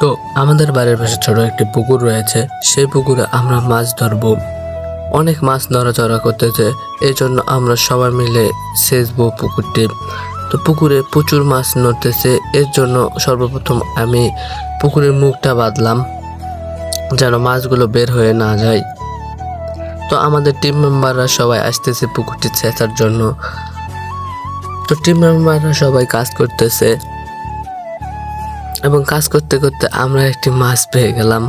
তো আমাদের বাড়ির পাশে ছোট একটি পুকুর রয়েছে। সেই পুকুরে আমরা মাছ ধরবো। অনেক মাছ নড়াচড়া করতেছে, এই জন্য আমরা সবাই মিলে সেচবো পুকুরটি। তো পুকুরে প্রচুর মাছ নড়তেছে, এর জন্য সর্বপ্রথম আমি পুকুরের মুখটা বাঁধলাম যেন মাছগুলো বের হয়ে না যায়। তো আমাদের টিম মেম্বাররা সবাই আসতেছে পুকুরটি ছেঁচার জন্য। তো টিম মেম্বাররা সবাই কাজ করতেছে এবং কাজ করতে করতে আমরা একটি মাছ পেয়ে গেলাম।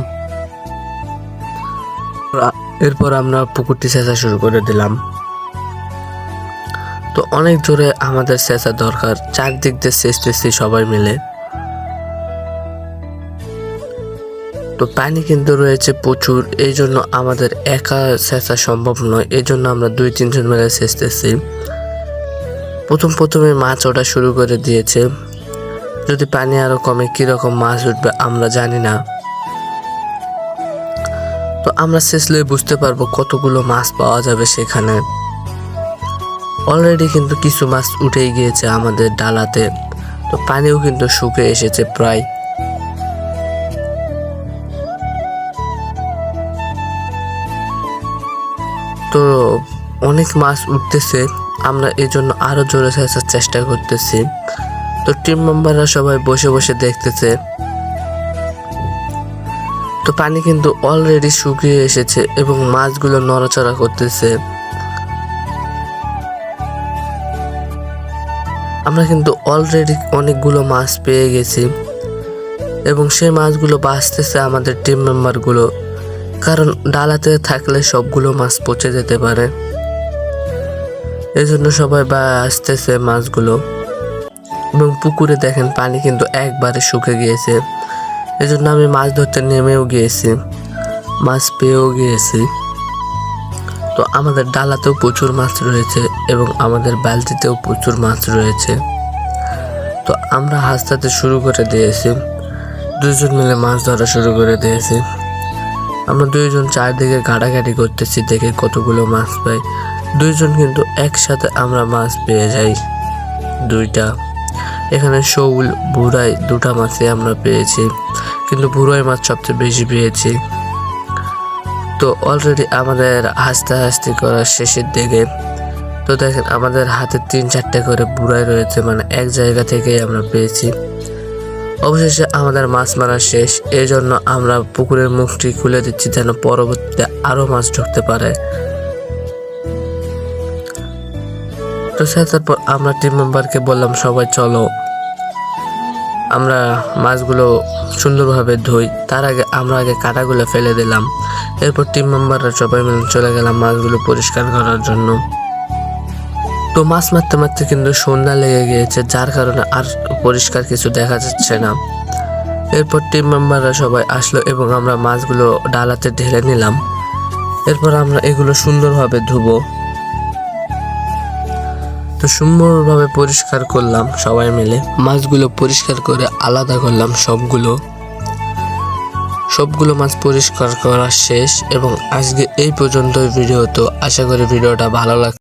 এরপর আমরা পুকুরটি ছেঁচা শুরু করে দিলাম। তো অনেক জোরে আমাদের ছেঁচা দরকার, চারদিক দিয়ে ছেঁচতেছি সবাই মিলে। তো পানি কিন্তু রয়েছে প্রচুর, এই জন্য আমাদের একা ছেঁচা সম্ভব নয়, এই জন্য আমরা 2-3 জন মিলে ছেঁচতেছি। প্রথমে মাছ ওঠা শুরু করে দিয়েছে। যদি পানি আরো কমে কিরকম মাছ উঠবে আমরা জানি না। তো আমরা ছেঁচলে বুঝতে পারবো কতগুলো মাছ পাওয়া যাবে সেখানে। অলরেডি কিন্তু কিছু মাছ উঠেই গিয়েছে আমাদের ডালাতে। তো পানিও কিন্তু শুকিয়ে এসেছে প্রায়। তো অনেক মাছ উঠতেছে, আমরা এই জন্য আরো জোরে ছেঁচার চেষ্টা করতেছি। তো টিম মেম্বাররা সবাই বসে বসে দেখতেছে। তো পানি কিন্তু অলরেডি শুকিয়ে এসেছে এবং মাছগুলো নড়াচড়া করতেছে। আমরা কিন্তু অলরেডি অনেকগুলো মাছ পেয়ে গেছি এবং সেই মাছগুলো বাঁচতেছে আমাদের টিম মেম্বারগুলো, কারণ ডালাতে থাকলে সবগুলো মাছ পচে যেতে পারে। এই জন্য সবাই বাঁচতেছে মাছগুলো। এবং পুকুরে দেখেন পানি কিন্তু একবারে শুকিয়ে গিয়েছে, এই জন্য আমি মাছ ধরতে নেমেও গিয়েছি, মাছ পেয়েও গিয়েছি। তো আমাদের ডালাতেও প্রচুর মাছ রয়েছে এবং আমাদের বালতিতেও প্রচুর মাছ রয়েছে। তো আমরা হাসতে শুরু করে দিয়েছি, 2 জন মিলে মাছ ধরা শুরু করে দিয়েছি। আমরা 2 জন চারদিকে ঘাটাঘাটি করতেছি দেখে কতগুলো মাছ পাই। 2 জন কিন্তু একসাথে আমরা মাছ পেয়ে যাই 2টা। এখানে শৌল ভুরাই 2টা মাছই আমরা পেয়েছি, কিন্তু ভুরাই মাছ সবচেয়ে বেশি পেয়েছি। তো অলরেডি আমাদের হাসতে করার শেষের দিকে। তো দেখেন আমাদের হাতে 3-4টে করে ভুরাই রয়েছে, মানে এক জায়গা থেকেই আমরা পেয়েছি। অবশেষে আমাদের মাছ মারা শেষ, এই জন্য আমরা পুকুরের মুখটি খুলে দিচ্ছি যেন পরবর্তীতে আরো মাছ ঢুকতে পারে। তো তারপর আমরা টিম মেম্বারকে বললাম সবাই চলো আমরা মাছগুলো সুন্দরভাবে ধুই। তার আগে আমরা কাঁটাগুলো ফেলে দিলাম। এরপর টিম মেম্বাররা সবাই মিলে চলে গেলাম মাছগুলো পরিষ্কার করার জন্য। তো মাছ মারতে মারতে কিন্তু সন্ধ্যা লেগে গিয়েছে, যার কারণে আর পরিষ্কার কিছু দেখা যাচ্ছে না। এরপর টিম মেম্বাররা সবাই আসলো এবং আমরা মাছগুলো ডালাতে ঢেলে নিলাম। এরপর আমরা এগুলো সুন্দরভাবে ধুবো। তো সুন্দরভাবে পরিষ্কার করলাম সবাই মিলে, মাছগুলো পরিষ্কার করে আলাদা করলাম সবগুলো মাছ পরিষ্কার করা শেষ। এবং আজকে এই পর্যন্ত ভিডিও। তো আশা করি ভিডিওটা ভালো লাগছে।